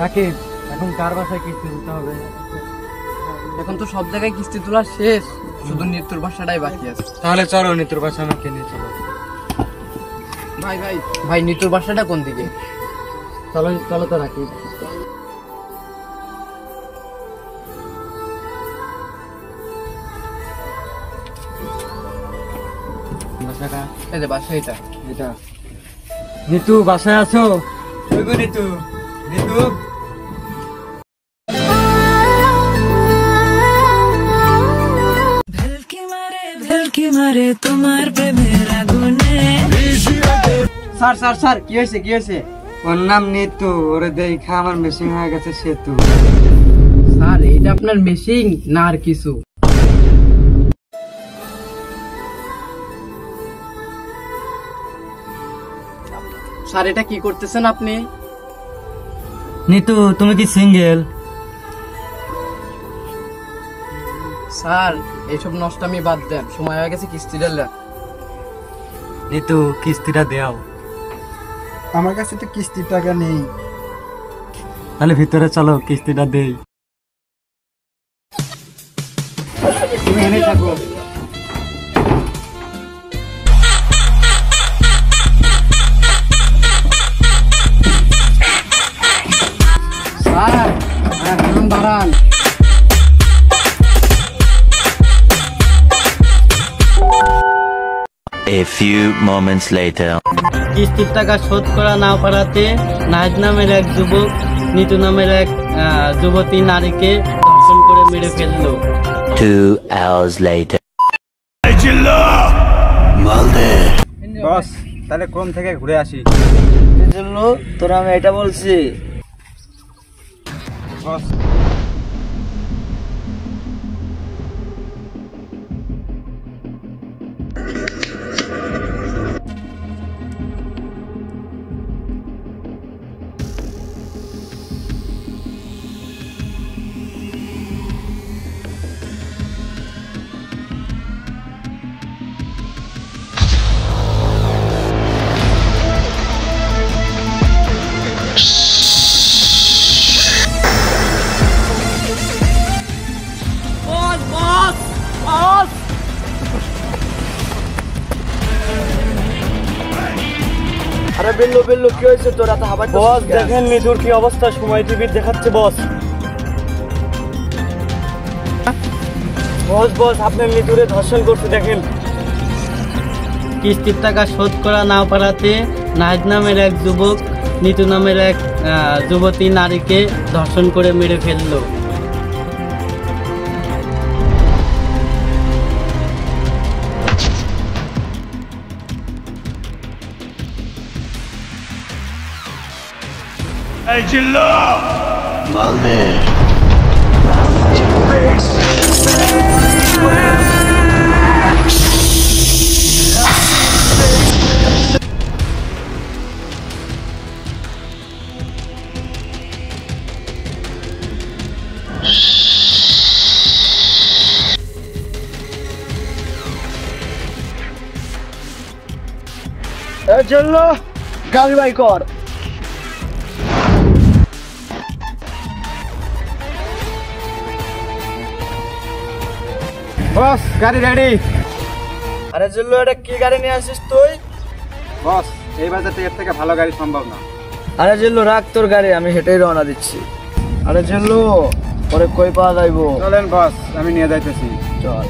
রাকিব, এখন কার বাসায় কিস্তি দিতে হবে? এখন তো সব জায়গায় কিস্তি তোলা শেষ, শুধু নিত্যুর বাসাটাই বাকি আছে। তাহলে চলো নিতুর বাসা আমাকে নিয়ে চলো। ভাই ভাই ভাই, নিত্যুর বাসাটা কোন দিকে? চলো চলো তো রাকিব। বাসাটা এই যে বাসা এটা। এটা। নিতু বাসায় আছো? ওই গো নিতু, নিতু। ভেলকি মারে তোমার প্রেমের আগুনে। স্যার স্যার স্যার, কি হয়েছে কি হয়েছে? ওর নাম নিতু, ওরে দেখা আমার মেশিন হয়ে গেছে সেতু। স্যার এটা আপনার মেশিন না আর কিছু? স্যার এটা কি করতেছেন আপনি? নিতু তুমি কি সিঙ্গেল? স্যার এইসব নষ্টামি বাদ দেন, সময় হয়ে গেছে কিস্তিটা দেন। নিতু কিস্তিটা দেও। আমার কাছে তো কিস্তির টাকা নেই। তাহলে ভিতরে চলো কিস্তিটা দেই। তুমি এনে থাকো। স্যার দাঁড়ান দাঁড়ান। A few moments later. কিস্তির টাকা শোধ করা না পারাতে নাহিদ নামের এক যুবক নিতু নামের এক যুবতী নারীকে ধর্ষণ করে মেরে ফেললো। 2 hours later. বস তাহলে কম থেকে ঘুরে আসি। তোরা আমি এটা বলছি। বস আরে বিল্লু বিল্লু কি হয়েছে তোর এত হাবাই? বস দেখেন নিতুর কি অবস্থা, সময় টিভি দেখাচ্ছে বস। বস বস আপনি নিতুরে ধর্ষণ করতে দেখেন। কিস্তির টাকা শোধ করা না পারাতে নাহিদ নামের এক যুবক নিতু নামের এক যুবতী নারীকে ধর্ষণ করে মেরে ফেললো। চলো গাড়ি বাই কর। বস গাড়ি রেডি। আরে জিল্লু এটা কি গাড়ি নিয়ে আসিস তুই? বস এই বাজারে এর থেকে ভালো গাড়ি সম্ভব না। আরে জিল্লু রাখ তোর গাড়ি, আমি হেঁটেই রওনা দিচ্ছি। আরে জিল্লু পরে কই পাওয়া যাইবো? চলেন বস, আমি নিয়ে যাইতেছি। চল।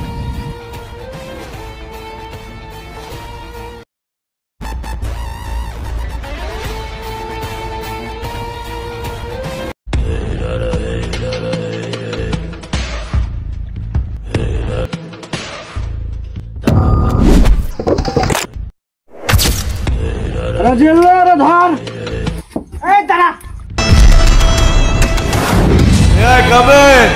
জিল্লু আরে ধর। এই দাঁড়া। Yeah, come in.